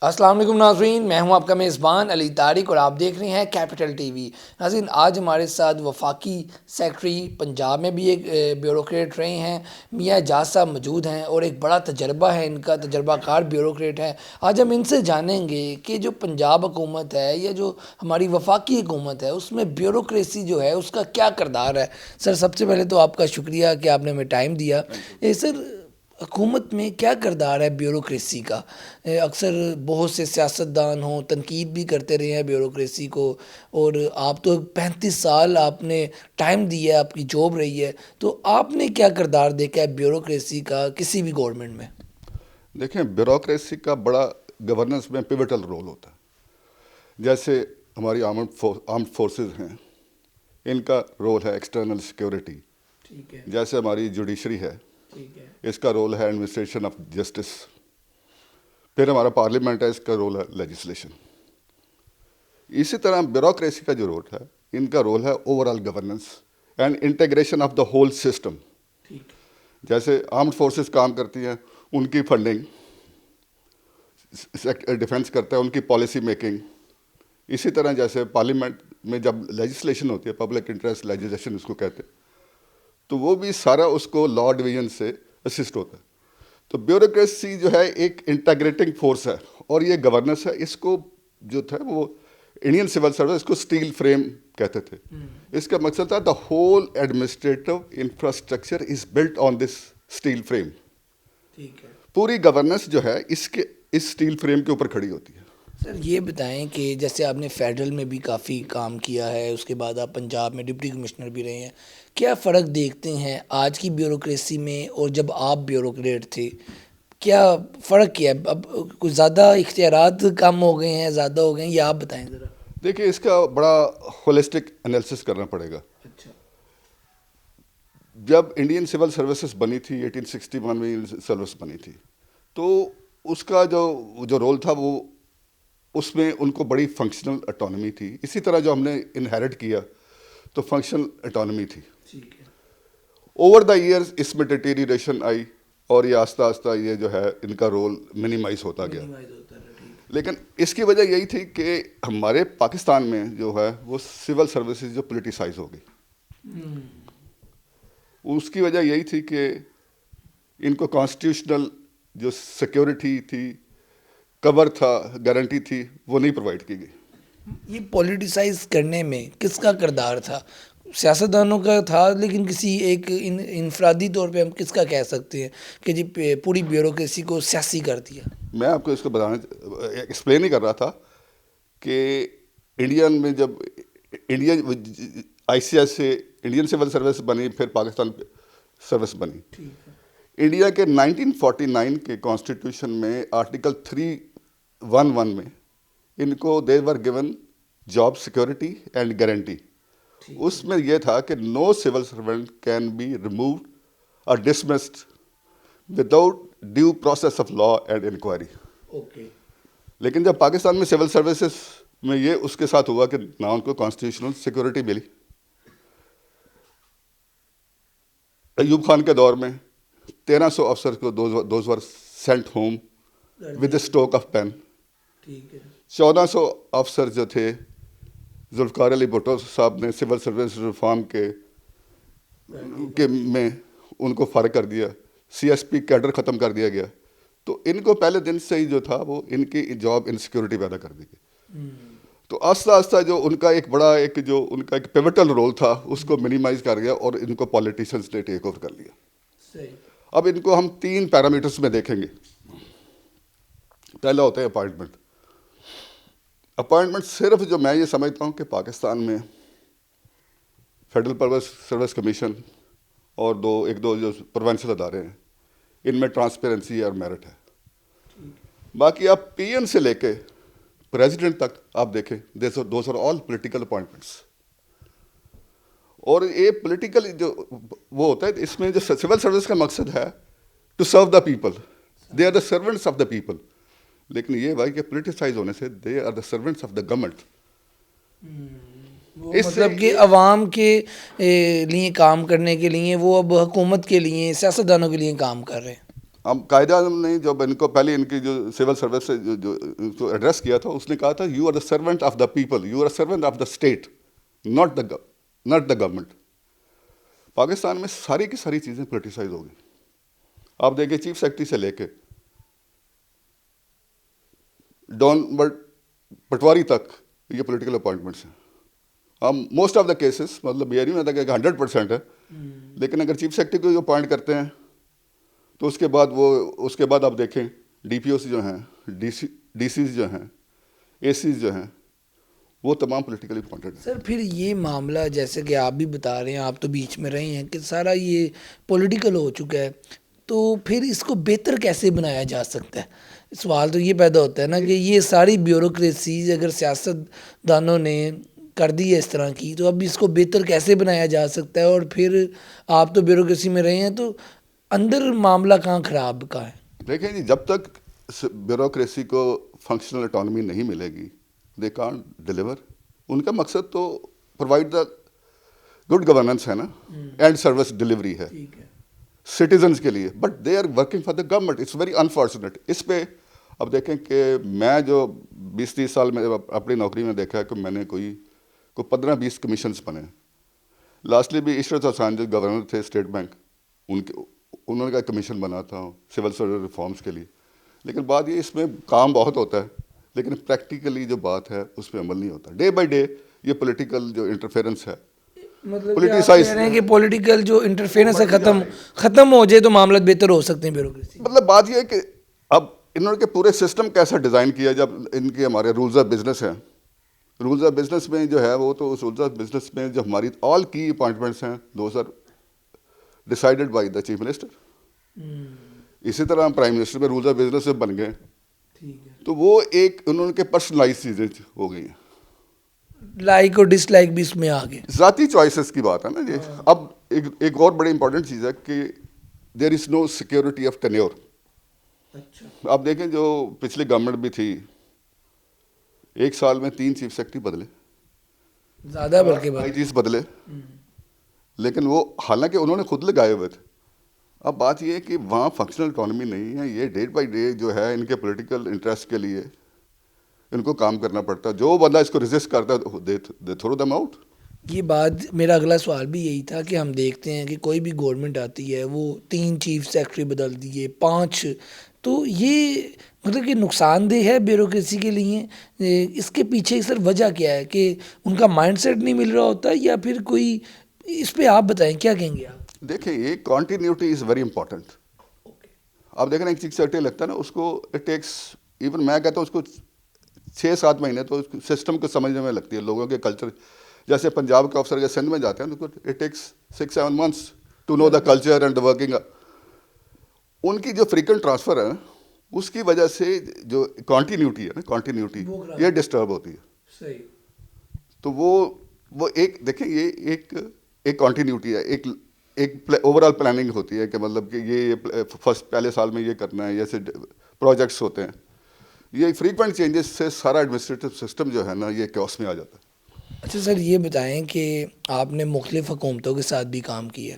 السلام علیکم ناظرین، میں ہوں آپ کا میزبان علی طارق اور آپ دیکھ رہے ہیں کیپٹل ٹی وی۔ ناظرین، آج ہمارے ساتھ وفاقی سیکرٹری پنجاب میں بھی ایک بیوروکریٹ رہے ہیں، میاں اعجاز صاحب موجود ہیں اور ایک بڑا تجربہ ہے، ان کا تجربہ کار بیوروکریٹ ہے۔ آج ہم ان سے جانیں گے کہ جو پنجاب حکومت ہے یا جو ہماری وفاقی حکومت ہے اس میں بیوروکریسی جو ہے اس کا کیا کردار ہے۔ سر، سب سے پہلے تو آپ کا شکریہ کہ آپ نے ہمیں ٹائم دیا۔ سر، حکومت میں کیا کردار ہے بیوروکریسی کا؟ اکثر بہت سے سیاستدان ہوں تنقید بھی کرتے رہے ہیں بیوروکریسی کو، اور آپ تو 35 سال آپ نے ٹائم دیا ہے، آپ کی جاب رہی ہے، تو آپ نے کیا کردار دیکھا ہے بیوروکریسی کا کسی بھی گورنمنٹ میں؟ دیکھیں، بیوروکریسی کا بڑا گورننس میں پیوٹل رول ہوتا ہے۔ جیسے ہماری آرمڈ فورسز ہیں، ان کا رول ہے ایکسٹرنل سیکیورٹی۔ ٹھیک ہے، جیسے ہماری جوڈیشری ہے، ٹھیک ہے، اس کا رول ہے ایڈمنسٹریشن آف جسٹس۔ پھر ہمارا پارلیمنٹ ہے، اس کا رول ہے لیجسلیشن۔ اسی طرح بیوروکریسی کا جو رول ہے، ان کا رول ہے over all governance and integration of the whole system. ٹھیک ہے، جیسے آرمڈ فورسز کام کرتی ہیں، ان کی فنڈنگ، ڈیفینس کرتا ہے، ان کی پالیسی میکنگ۔ اسی طرح جیسے پارلیمنٹ میں جب لیجسلیشن ہوتی ہے، پبلک انٹرسٹ لیجسلیشن اس کو کہتے ہیں، تو وہ بھی سارا اس کو لا ڈویژن سے اسسٹ ہوتا ہے۔ تو بیوروکریسی جو ہے ایک انٹیگریٹنگ فورس ہے، اور یہ گورننس ہے۔ اس کو جو تھا وہ انڈین سول سروس، اس کو اسٹیل فریم کہتے تھے۔ اس کا مقصد تھا the whole administrative infrastructure is built on this steel frame. ٹھیک ہے۔ پوری گورننس جو ہے اس اسٹیل فریم کے اوپر کھڑی ہوتی ہے۔ سر، یہ بتائیں کہ جیسے آپ نے فیڈرل میں بھی کافی کام کیا ہے، اس کے بعد آپ پنجاب میں ڈپٹی کمشنر بھی رہے ہیں، کیا فرق دیکھتے ہیں آج کی بیوروکریسی میں اور جب آپ بیوروکریٹ تھے؟ کیا فرق کیا ہے؟ اب کچھ زیادہ اختیارات کم ہو گئے ہیں، زیادہ ہو گئے ہیں، یہ آپ بتائیں ذرا۔ دیکھیے، اس کا بڑا ہولسٹک انالیسس کرنا پڑے گا۔ اچھا، جب انڈین سول سروسز بنی تھی، 1861 میں سروس بنی تھی، تو اس کا جو رول تھا وہ اس میں ان کو بڑی فنکشنل اٹانومی تھی۔ اسی طرح جو ہم نے انہیرٹ کیا تو فنکشنل اٹانومی تھی۔ ٹھیک ہے، اوور دا ایئرز اس میں ڈیٹیریشن آئی، اور یہ آہستہ آہستہ یہ جو ہے ان کا رول منیمائز ہوتا گیا۔ منیمائز ہوتا ہے، ٹھیک لیکن اس کی وجہ یہی تھی کہ ہمارے پاکستان میں جو ہے وہ سول سروسز جو پولیٹیسائز ہو گئی۔ ہے۔ اس کی وجہ یہی تھی کہ ان کو کانسٹیٹیوشنل جو سیکیورٹی تھی، کور تھا، گارنٹی تھی، وہ نہیں پرووائڈ کی گئی۔ یہ پولیٹیسائز کرنے میں کس کا کردار تھا؟ سیاستدانوں کا تھا، لیکن کسی ایک انفرادی طور پہ ہم کس کا کہہ سکتے ہیں کہ جی پوری بیوروکریسی کو سیاسی کر دیا؟ میں آپ کو اس کو ایکسپلین ہی کر رہا تھا کہ انڈین میں جب انڈین آئی سی ایس سے انڈین سول سروس بنی، پھر پاکستان سروس بنی۔ انڈیا کے 1949 کے کانسٹیٹیوشن میں آرٹیکل 311 میں ان کو they were given job security and guarantee. اس میں یہ تھا کہ no civil servant can be removed اور dismissed without due process of law and inquiry. Okay, لیکن جب پاکستان میں سول سروسز میں یہ اس کے ساتھ ہوا کہ نہ ان کو کانسٹیٹیوشنل سیکورٹی ملی۔ ایوب خان کے دور میں 1300 افسر کو those were sent home with a stroke of pain. ٹھیک ہے، 1400 افسر جو تھے، ذوالفقار علی بھٹو صاحب نے سول سروس ریفارم کے میں ان کو فارغ کر دیا، سی ایس پی کیڈر ختم کر دیا گیا۔ تو ان کو پہلے دن سے ہی جو تھا وہ ان کی جاب انسیکیورٹی پیدا کر دی گئی۔ تو آہستہ آہستہ جو ان کا ایک بڑا جو ان کا ایک پیوٹل رول تھا اس کو منیمائز کر گیا، اور ان کو پالیٹیشنز نے ٹیک اوور کر لیا۔ صحیح۔ اب ان کو ہم 3 پیرامیٹرز میں دیکھیں گے۔ پہلا ہوتا ہے اپائنٹمنٹ۔ اپائنٹمنٹ صرف جو میں یہ سمجھتا ہوں کہ پاکستان میں فیڈرل پبلک سروس کمیشن اور ایک دو جو پروونشل ادارے ہیں، ان میں ٹرانسپیرنسی اور میرٹ ہے۔ باقی آپ پی ایم سے لے کے پریزیڈنٹ تک آپ دیکھیں، those are all political appointments. اور یہ پولیٹیکل جو وہ ہوتا ہے، اس میں جو سول سروس کا مقصد ہے to serve the people, they are the servants of the people. لیکن یہ بھائی کہ پولیٹیسائز ہونے سے they are the servants of the government. مطلب کہ عوام کے لیے کام کرنے کے لیے وہ اب حکومت کے لیے، سیاستدانوں کے لیے کام کر رہے ہیں۔ ہم قائد اعظم نے جب ان کو پہلے ان کی جو سول سروس سے جو ایڈریس کیا تھا اس نے کہا تھا you are the servant of the people, you are servant of the state, not the government. Pakistan میں ساری کی ساری چیزیں پولیٹیسائز ہو گئی. آپ دیکھیں چیف سیکرٹری سے لے کے ڈان پٹواری تک یہ پولیٹیکل اپوائنٹمنٹس ہیں. ہم موسٹ آف دا کیسز مطلب یہ نہیں ہوتا کہ 100% ہے، لیکن اگر چیف سیکرٹری کو جو اپوائنٹ کرتے ہیں تو اس کے بعد آپ دیکھیں ڈی پی اوز جو ہیں، ڈی سیز جو ہیں، اے سیز جو ہیں، وہ تمام پولیٹیکلی اپوائنٹڈ ہیں. سر پھر یہ معاملہ جیسے کہ آپ بھی بتا رہے ہیں، آپ تو بیچ میں رہے ہیں کہ سارا یہ پولیٹیکل ہو چکا ہے، تو پھر اس کو بہتر کیسے بنایا جا سکتا ہے؟ سوال تو یہ پیدا ہوتا ہے نا کہ یہ ساری بیوروکریسی اگر سیاست دانوں نے کر دی ہے اس طرح کی، تو اب اس کو بہتر کیسے بنایا جا سکتا ہے؟ اور پھر آپ تو بیوروکریسی میں رہے ہیں، تو اندر معاملہ کہاں خراب کا ہے؟ دیکھیں جی، جب تک بیوروکریسی کو فنکشنل اٹانومی نہیں ملے گی دے کانٹ ڈیلیور. ان کا مقصد تو پرووائڈ دا گڈ گورننس ہے نا، اینڈ سروس ڈلیوری ہے سٹیزنس کے لیے، but they are working for the government. It's very unfortunate. اس پہ اب دیکھیں کہ میں جو 20-30 سال میں اپنی نوکری میں دیکھا ہے کہ میں نے کوئی 15-20 کمیشنز بنے. لاسٹلی بھی عشرت حسان جو گورنر تھے اسٹیٹ بینک، انہوں نے کا کمیشن بنا تھا سول سروس ریفارمز کے لیے. لیکن بات یہ اس میں کام بہت ہوتا ہے لیکن پریکٹیکلی جو بات ہے اس پہ عمل نہیں ہوتا. ڈے بائی ڈے یہ پولیٹیکل جو انٹرفیئرنس ہے، مطلب کہ آپ کہہ رہے ہیں کہ پولیٹیکل جو انٹرفیئرنس ہے ختم ہو جائے تو معاملات بہتر ہو سکتے ہیں بیوروکریسی. مطلب بات یہ ہے کہ اب انہوں نے کہ پورے سسٹم کیسا ڈیزائن کیا. جب ان کے ہمارے رولز آف بزنس ہیں، رولز آف بزنس میں جو ہے وہ تو اس رولز آف بزنس میں جو ہماری آل کی اپوائنٹمنٹس ہیں those are decided by the chief minister. اسی طرح پرائم منسٹر میں رولز آف بزنس سے بن گئے، تو وہ ایک انہوں کے پرسنلائز چیزیں ہو گئی ہیں. لائک اور ڈس لائک بھی اس میں آ گئے، ذاتی چوائسیز کی بات ہے نا جی. اب ایک اور بڑی امپورٹنٹ چیز ہے کہ دیر از نو سیکورٹی آف ٹینیور. آپ دیکھیں جو پچھلی گورنمنٹ بھی تھی، 1 سال میں 3 چیف سیکرٹری بدلے، زیادہ بلکہ آئی جیز بدلے، لیکن وہ حالانکہ انہوں نے خود لگائے ہوئے تھے. اب بات یہ ہے کہ وہاں فنکشنل اٹانومی نہیں ہے. یہ ڈے بائی ڈے جو ہے ان کے پولیٹیکل انٹرسٹ کے لیے ان کو کام کرنا پڑتا ہے. جو بندہ اس کو ریزسٹ کرتا ہے دے تھرو دم آؤٹ. یہ بات میرا اگلا سوال بھی یہی تھا کہ ہم دیکھتے ہیں کہ کوئی بھی گورنمنٹ آتی ہے وہ 3 چیف سیکرٹری بدل دیے، 5، تو یہ مطلب کہ نقصان دہ ہے بیوروکریسی کے لیے. اس کے پیچھے سر وجہ کیا ہے؟ کہ ان کا مائنڈ سیٹ نہیں مل رہا ہوتا یا پھر کوئی، اس پہ آپ بتائیں کیا کہیں گے آپ؟ دیکھیں یہ کنٹینیوٹی از ویری امپورٹنٹ. آپ دیکھ رہے ہیں ایک چیف سیکرٹری لگتا ہے نا، اس کو اٹ ٹیکس ایون میں کہتا ہوں اس کو 6-7 مہینے تو سسٹم کو سمجھنے میں لگتی ہے، لوگوں کے کلچر. جیسے پنجاب کے افسر کے سندھ میں جاتے ہیں تو it takes 6-7 months to know the culture and working. ان کی جو فریکوینٹ ٹرانسفر ہے اس کی وجہ سے جو کنٹینیوٹی ہے نا، کنٹینیوٹی یہ ڈسٹرب ہوتی ہے. صحیح. تو وہ ایک دیکھیں یہ ایک کنٹینیوٹی ہے، ایک اوور آل پلاننگ ہوتی ہے کہ مطلب کہ یہ پہلے سال میں یہ کرنا ہے. جیسے پروجیکٹس ہوتے ہیں، یہ فریکوینٹ چینجز سے سارا ایڈمنسٹریٹو سسٹم جو ہے نا یہ کیوس میں آ جاتا ہے. اچھا سر یہ بتائیں کہ آپ نے مختلف حکومتوں کے ساتھ بھی کام کیا،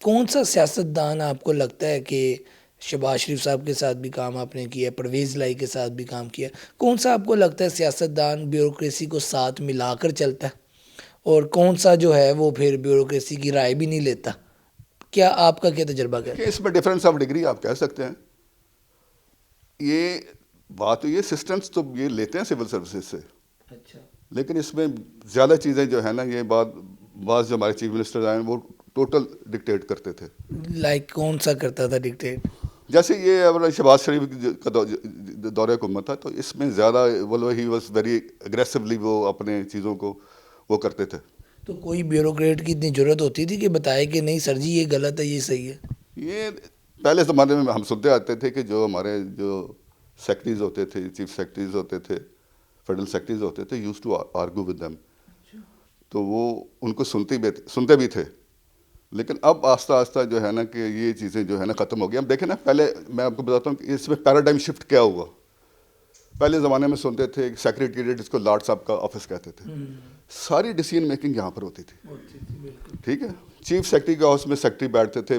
کون سا سیاستدان آپ کو لگتا ہے کہ شہباز شریف صاحب کے ساتھ بھی کام آپ نے کیا، پرویز لائی کے ساتھ بھی کام کیا، کون سا آپ کو لگتا ہے سیاستدان بیوروکریسی کو ساتھ ملا کر چلتا ہے اور کون سا جو ہے وہ پھر بیوروکریسی کی رائے بھی نہیں لیتا؟ کیا آپ کا کیا تجربہ ہے؟ اس میں ڈفرینس آف ڈگری آپ کہہ سکتے ہیں. یہ بات تو یہ سسٹمس تو یہ لیتے ہیں سول سروسز سے، اچھا، لیکن اس میں زیادہ چیزیں جو ہے نا یہ بعض جو ہمارے چیف منسٹر آئے ہیں وہ ٹوٹل ڈکٹیٹ کرتے تھے. لائک کون سا کرتا تھا ڈکٹیٹ؟ جیسے یہ شہباز شریف کا دور حکومت تھا تو اس میں زیادہ ہی واز ویری اگریسولی وہ اپنے چیزوں کو وہ کرتے تھے. تو کوئی بیوروکریٹ کی اتنی ضرورت ہوتی تھی کہ بتائے کہ نہیں سر جی یہ غلط ہے یہ صحیح ہے؟ یہ پہلے زمانے میں ہم سنتے آتے تھے کہ جو ہمارے جو سیکرٹریز ہوتے تھے، چیف سیکرٹریز ہوتے تھے، فیڈرل سیکرٹریز ہوتے تھے، used to argue with them. تو وہ ان کو سنتے بھی تھے. لیکن اب آہستہ آہستہ جو ہے نا کہ یہ چیزیں جو ہے نا ختم ہو گئی. اب دیکھیں نا، پہلے میں آپ کو بتاتا ہوں کہ اس میں پیراڈائم شفٹ کیا ہوا. پہلے زمانے میں سنتے تھے سیکریٹریٹ، جس کو لاٹ صاحب کا آفس کہتے تھے، ساری ڈیسیژن میکنگ یہاں پر ہوتی تھی. ٹھیک ہے، چیف سیکرٹری کے ہاؤس میں سیکرٹری بیٹھتے تھے،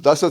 10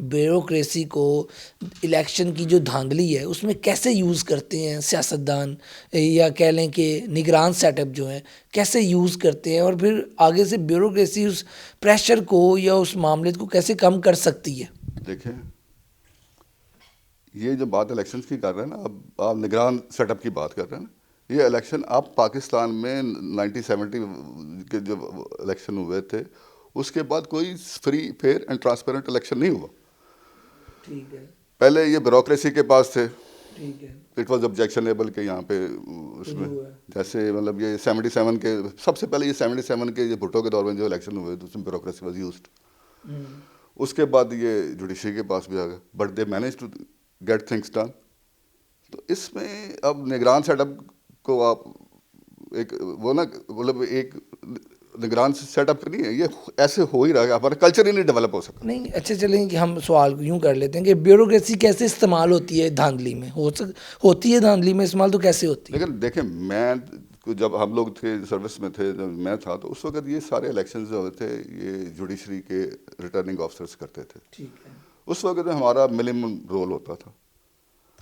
بیوروکریسی کو الیکشن کی جو دھاندلی ہے اس میں کیسے یوز کرتے ہیں سیاستدان، یا کہہ لیں کہ نگران سیٹ اپ جو ہیں کیسے یوز کرتے ہیں، اور پھر آگے سے بیوروکریسی اس پریشر کو یا اس معاملے کو کیسے کم کر سکتی ہے؟ دیکھیں یہ جو بات الیکشنز کی کر رہے ہیں نا، اب آپ نگران سیٹ اپ کی بات کر رہے ہیں نا، یہ الیکشن آپ پاکستان میں 1970 کے جو الیکشن ہوئے تھے اس کے بعد کوئی free fair and transparent election نہیں ہوا. ٹھیک ہے، پہلے یہ بیوروکریسی کے پاس تھے، ٹھیک ہے، اٹ واز آبجیکشنیبل کہ یہاں پہ اس میں جیسے مطلب یہ 77 کے سب سے پہلے یہ 77 کے یہ بھٹو کے دور میں جو الیکشن ہوئے تو اس میں بیوروکریسی واز یوزڈ. اس کے بعد یہ جوڈیشری کے پاس بھی آ گئے، but they manage to get things done. تو اس میں اب نگران سیٹ اپ کو آپ ایک وہ نا مطلب ایک نگران سیٹ اپ نہیں ہے، یہ ایسے ہو ہی رہا ہے، ہمارا کلچر ہی نہیں ڈیولپ ہو سکا. نہیں اچھا چلیں کہ ہم سوال یوں کر لیتے ہیں کہ بیوروکریسی کیسے استعمال ہوتی ہے دھاندلی میں، ہوتی ہے دھاندلی میں استعمال، تو کیسے ہوتی ہے؟ لیکن دیکھیں میں جب ہم لوگ تھے سروس میں تھے، جب میں تھا تو اس وقت یہ سارے الیکشنز جو ہوتے تھے یہ جوڈیشری کے ریٹرننگ آفیسرز کرتے تھے. ٹھیک ہے، اس وقت میں ہمارا منیمم رول ہوتا تھا.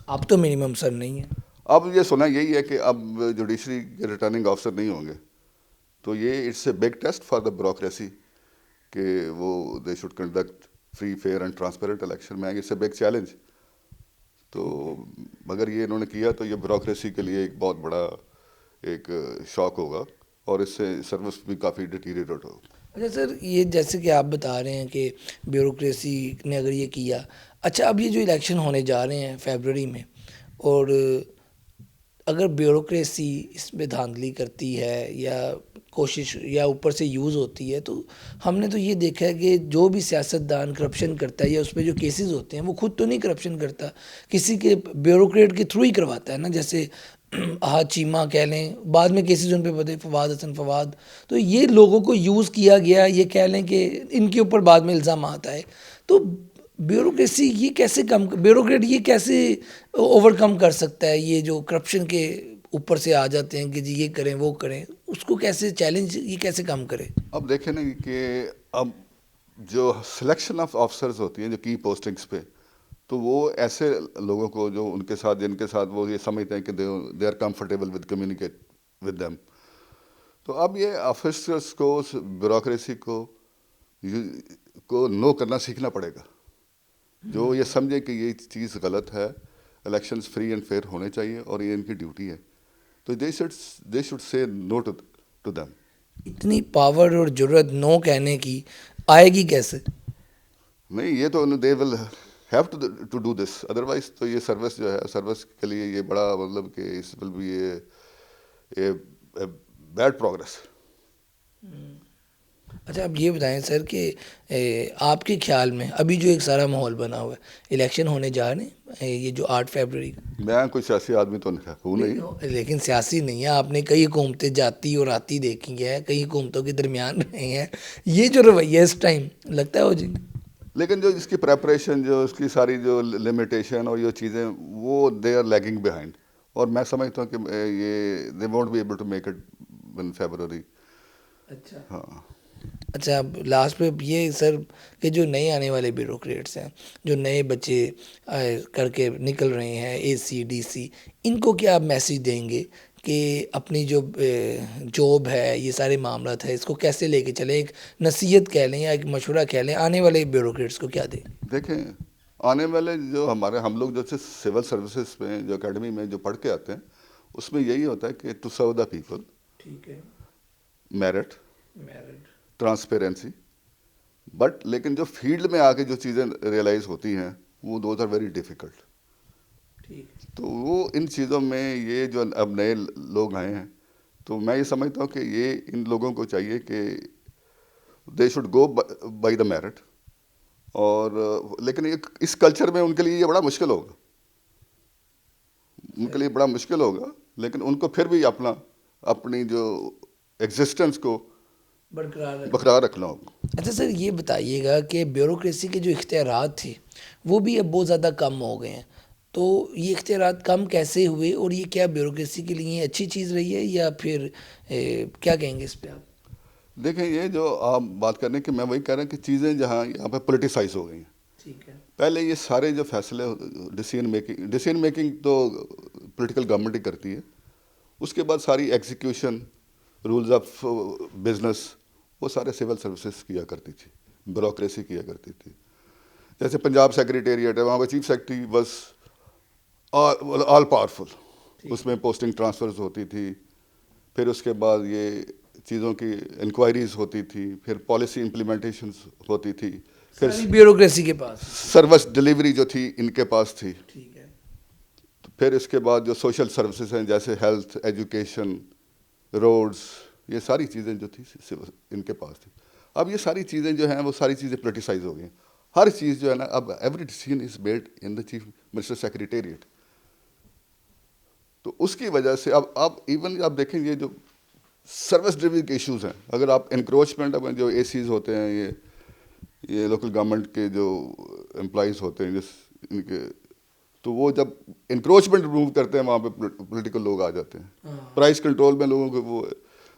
اب تو منیمم سر نہیں ہے. اب یہ سنا یہی ہے کہ اب جوڈیشری کے ریٹرننگ آفیسر نہیں ہوں گے، تو یہ it's a big test for the bureaucracy کہ وہ they should conduct free fair and transparent election. میں اٹس اے بگ چیلنج. تو مگر یہ انہوں نے کیا تو یہ بیوروکریسی کے لیے ایک بہت بڑا ایک شوق ہوگا اور اس سے سروس بھی کافی ڈیٹیریٹ ہوگا. اچھا سر، یہ جیسے کہ آپ بتا رہے ہیں کہ بیوروکریسی نے اگر یہ کیا، اچھا اب یہ جو الیکشن ہونے جا رہے ہیں فیبرری میں، اور اگر بیوروکریسی اس میں دھاندلی کرتی ہے یا کوشش یا اوپر سے یوز ہوتی ہے، تو ہم نے تو یہ دیکھا ہے کہ جو بھی سیاستدان کرپشن کرتا ہے یا اس پہ جو کیسز ہوتے ہیں وہ خود تو نہیں کرپشن کرتا، کسی کے بیوروکریٹ کے تھرو ہی کرواتا ہے نا. جیسے چیمہ کہہ لیں، بعد میں کیسز ان پہ بدے، فواد حسن فواد. تو یہ لوگوں کو یوز کیا گیا، یہ کہہ لیں کہ ان کے اوپر بعد میں الزامات آئے. تو بیوروکریسی یہ کیسے بیوروکریٹ یہ کیسے اوور کم کر سکتا ہے یہ جو کرپشن کے اوپر سے آ جاتے ہیں کہ جی یہ کریں وہ کریں، اس کو کیسے چیلنج یہ کیسے کم کرے؟ اب دیکھیں نا کہ اب جو سلیکشن آف آفیسرز ہوتی ہیں جو کی پوسٹنگس پہ، تو وہ ایسے لوگوں کو جو ان کے ساتھ جن کے ساتھ وہ یہ سمجھتے ہیں کہ they are comfortable with communicate with them. تو اب یہ آفیسرس کو بیوروکریسی کو نو کرنا سیکھنا پڑے گا. جو یہ سمجھے کہ یہ چیز غلط ہے، الیکشنز فری اینڈ فیئر ہونے چاہیے اور یہ ان کی ڈیوٹی ہے، تو they should say no to them. اتنی پاور اور جرت نو کہنے کی آئے گی کیسے؟ نہیں، یہ تو they will have to do this, otherwise تو یہ سروس جو ہے سروس کے لیے یہ بڑا مطلب کہ اس will be a bad progress. اچھا اب یہ بتائیں سر کہ آپ کے خیال میں ابھی جو ایک سارا ماحول بنا ہوا ہے، الیکشن ہونے جا رہے ہیں یہ جو 8 فیبرری کا، میں کوئی سیاسی آدمی تو ہوں نہیں، لیکن سیاسی نہیں ہے، آپ نے کئی حکومتیں جاتی اور آتی دیکھی ہیں، کئی حکومتوں کے درمیان رہے ہیں، یہ جو رویہ اس ٹائم لگتا ہے ہو جی. لیکن جو اس کی پریپریشن، جو اس کی ساری جو لمیٹیشن اور یہ چیزیں، وہ دے آر لیگنگ بیہائنڈ. اور میں سمجھتا ہوں کہ یہ they won't be able to make it in February. اچھا ہاں. اچھا اب لاسٹ پہ یہ سر کہ جو نئے آنے والے بیوروکریٹس ہیں، جو نئے بچے کر کے نکل رہے ہیں ACDC، ان کو کیا آپ میسیج دیں گے کہ اپنی جو جاب ہے، یہ سارے معاملات ہے، اس کو کیسے لے کے چلیں؟ ایک نصیحت کہہ لیں یا ایک مشورہ کہہ لیں، آنے والے بیوروکریٹس کو کیا دیں؟ دیکھیں آنے والے جو ہم لوگ جو سول سروسز میں جو اکیڈمی میں جو پڑھ کے آتے ہیں، اس میں یہی ہوتا ہے کہ ٹو سرو دا پیپل، ٹھیک ہے، میرٹ، ٹرانسپیرنسی. بٹ لیکن جو فیلڈ میں آ کے جو چیزیں ریئلائز ہوتی ہیں وہ دوز آر ویری ڈیفیکلٹ. ٹھیک. تو وہ ان چیزوں میں یہ جو اب نئے لوگ آئے ہیں، تو میں یہ سمجھتا ہوں کہ یہ ان لوگوں کو چاہیے کہ they should go by the merit. اور لیکن اس کلچر میں ان کے لیے یہ بڑا مشکل ہوگا، ان کے لیے بڑا مشکل ہوگا، لیکن ان کو پھر بھی اپنی جو ایگزسٹنس کو برقرار رکھنا ہوگا. اچھا سر یہ بتائیے گا کہ بیوروکریسی کے جو اختیارات تھے وہ بھی اب بہت زیادہ کم ہو گئے ہیں، تو یہ اختیارات کم کیسے ہوئے، اور یہ کیا بیوروکریسی کے لیے اچھی چیز رہی ہے یا پھر کیا کہیں گے اس پہ آپ؟ دیکھیں یہ جو آپ بات کر رہے ہیں کہ میں وہی کہہ رہا ہوں کہ چیزیں جہاں یہاں پہ پولیٹیسائز ہو گئی ہیں. ٹھیک ہے. پہلے یہ سارے جو فیصلے ڈیسیژن میکنگ تو پولیٹیکل گورنمنٹ ہی کرتی ہے. اس کے بعد ساری ایگزیکیوشن، رولز آف بزنس، وہ سارے سول سروسز کیا کرتی تھی، بیوروکریسی کیا کرتی تھی. جیسے پنجاب سیکریٹریٹ ہے، وہاں پہ چیف سیکرٹری بس آل پاورفل. اس میں پوسٹنگ ٹرانسفرز ہوتی تھی، پھر اس کے بعد یہ چیزوں کی انکوائریز ہوتی تھی، پھر پالیسی امپلیمنٹیشنز ہوتی تھی، پھر ساری بیوروکریسی کے پاس. سروس ڈلیوری جو تھی ان کے پاس تھی. ٹھیک ہے. پھر اس کے بعد جو سوشل سروسز ہیں جیسے ہیلتھ، ایجوکیشن، روڈز، یہ ساری چیزیں جو تھی ان کے پاس تھی. اب یہ ساری چیزیں جو ہیں وہ ساری چیزیں پولیٹیسائز ہو گئی ہیں. ہر چیز جو ہے نا اب every decision is made in the chief minister secretariat. تو اس کی وجہ سے اب ایون آپ دیکھیں یہ جو سروس ڈلیوری کے ایشوز ہیں، اگر آپ انکروچمنٹ، اب جو اے سیز ہوتے ہیں، یہ لوکل گورنمنٹ کے جو امپلائیز ہوتے ہیں ان کے، تو وہ جب انکروچمنٹ ریموو کرتے ہیں وہاں پہ پولیٹیکل لوگ آ جاتے ہیں. پرائز کنٹرول میں لوگوں کو وہ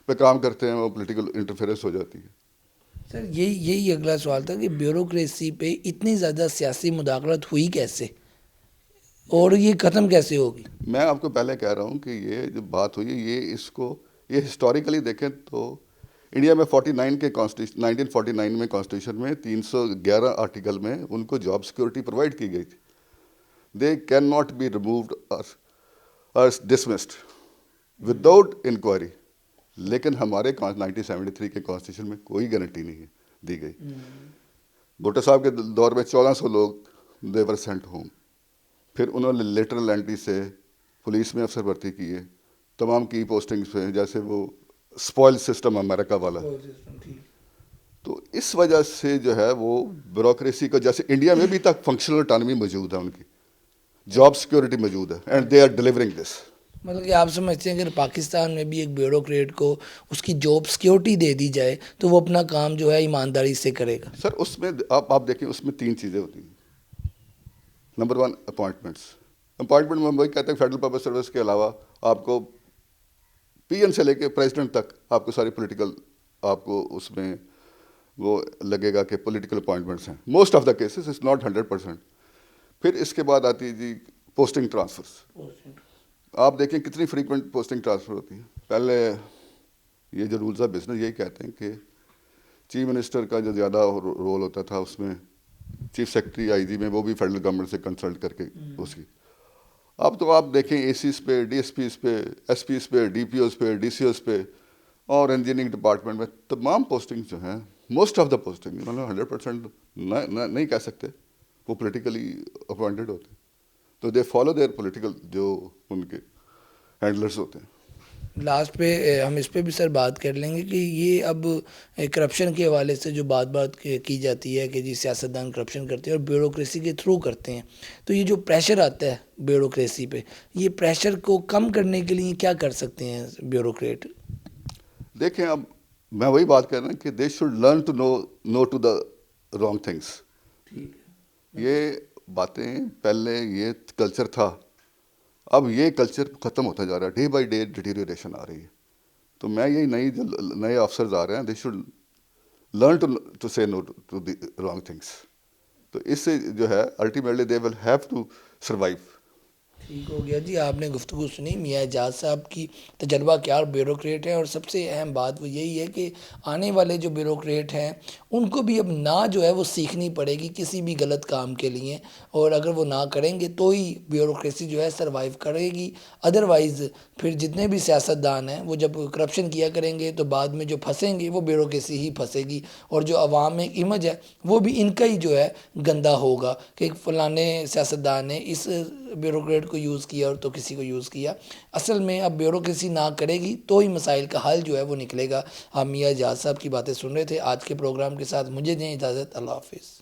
پہ کام کرتے ہیں، وہ پولیٹیکل انٹرفیئرنس ہو جاتی ہے. سر یہی اگلا سوال تھا کہ بیوروکریسی پہ اتنی زیادہ سیاسی مداخلت ہوئی کیسے اور یہ ختم کیسے ہوگی؟ میں آپ کو پہلے کہہ رہا ہوں کہ یہ جو بات ہوئی یہ ہسٹوریکلی دیکھیں تو انڈیا میں 49 کے کانسٹیٹیوشن 1949 میں کانسٹیٹیوشن میں 311 آرٹیکل میں ان کو جاب سیکورٹی پرووائڈ کی گئی تھی. They can not be removed اور ڈسمسڈ وداؤٹ انکوائری. لیکن ہمارے 1973 کے کانسٹیٹیوشن میں کوئی گارنٹی نہیں دی گئی. بھٹو صاحب کے دور میں 1400 لوگ دے ور سینٹ ہوم. پھر انہوں نے لیٹرل اینٹری سے پولیس میں افسر بھرتی کیے، تمام کی پوسٹنگس پہ، جیسے وہ اسپوائل سسٹم امریکہ والا. تو اس وجہ سے جو ہے وہ بیوروکریسی کو، جیسے انڈیا میں بھی تک فنکشنل اٹانومی موجود ہے، ان کی جاب سیکورٹی موجود ہے، اینڈ دے آر ڈیلیورنگ دس. مطلب کہ آپ سمجھتے ہیں کہ اگر پاکستان میں بھی ایک بیوروکریٹ کو اس کی جاب سیکورٹی دے دی جائے تو وہ اپنا کام جو ہے ایمانداری سے کرے گا؟ سر اس میں آپ دیکھیں، اس میں 3 چیزیں ہوتی ہیں. نمبر 1 اپوائنٹمنٹ میں وہی کہتے ہیں فیڈرل پبلک سروس کے علاوہ آپ کو پی ایم سے لے کے پریزیڈنٹ تک آپ کو ساری پولیٹیکل، آپ کو اس میں وہ لگے گا کہ پولیٹیکل اپوائنٹمنٹس ہیں. Most of the cases is not 100%. پھر اس کے بعد آتی ہے جی پوسٹنگ ٹرانسفرس. آپ دیکھیں کتنی فریکوینٹ پوسٹنگ ٹرانسفر ہوتی ہیں. پہلے یہ جو رولز آف بزنس یہی کہتے ہیں کہ چیف منسٹر کا جو زیادہ رول ہوتا تھا اس میں چیف سیکرٹری آئی جی میں وہ بھی فیڈرل گورنمنٹ سے کنسلٹ کر کے اس کی. اب تو آپ دیکھیں اے سیز پہ، ڈی ایس پیز پہ، ایس پیز پہ، ڈی پی اوز پہ، ڈی سی اوز پہ اور انجینئرنگ ڈپارٹمنٹ میں تمام پوسٹنگ جو ہیں، موسٹ آف دا پوسٹنگ 100% نہیں کہہ سکتے، وہ پولیٹیکلی اپوائنٹڈ ہوتے ہیں. تو دے فالو دیئر پولیٹیکل جو ان کے ہینڈلرز ہوتے ہیں. لاسٹ پہ ہم اس پہ بھی سر بات کر لیں گے کہ یہ اب کرپشن کے حوالے سے جو بات کی جاتی ہے کہ جی سیاستدان کرپشن کرتے ہیں اور بیوروکریسی کے تھرو کرتے ہیں، تو یہ جو پریشر آتا ہے بیوروکریسی پہ، یہ پریشر کو کم کرنے کے لیے کیا کر سکتے ہیں بیوروکریٹ؟ دیکھیں اب میں وہی بات کر رہا ہوں کہ they should learn to no to the wrong things. یہ باتیں پہلے یہ کلچر تھا، اب یہ کلچر ختم ہوتا جا رہا ہے. ڈے بائی ڈے ڈیٹیریوریشن آ رہی ہے. تو میں یہ جو نئے آفسرز آ رہے ہیں، دے should learn to say no to the wrong things. تو اس سے جو ہے ultimately they will have to survive. ٹھیک ہو گیا جی. آپ نے گفتگو سنی میاں اعجاز صاحب کی تجربہ کار بیوروکریٹ ہیں، اور سب سے اہم بات وہ یہی ہے کہ آنے والے جو بیوروکریٹ ہیں ان کو بھی اب نہ جو ہے وہ سیکھنی پڑے گی کسی بھی غلط کام کے لیے، اور اگر وہ نہ کریں گے تو ہی بیوروکریسی جو ہے سروائیو کرے گی. ادروائز پھر جتنے بھی سیاستدان ہیں وہ جب کرپشن کیا کریں گے تو بعد میں جو پھنسیں گے وہ بیوروکریسی ہی پھنسے گی، اور جو عوام میں امیج ہے وہ بھی ان کا ہی جو ہے گندا ہوگا کہ فلانے سیاستدان نے اس بیوروکریٹ کو یوز کیا اور تو کسی کو یوز کیا. اصل میں اب بیوروکریسی نہ کرے گی تو ہی مسائل کا حل جو ہے وہ نکلے گا. آپ میاں اعجاز صاحب کی باتیں سن رہے تھے. آج کے پروگرام کے ساتھ مجھے دیں اجازت. اللہ حافظ.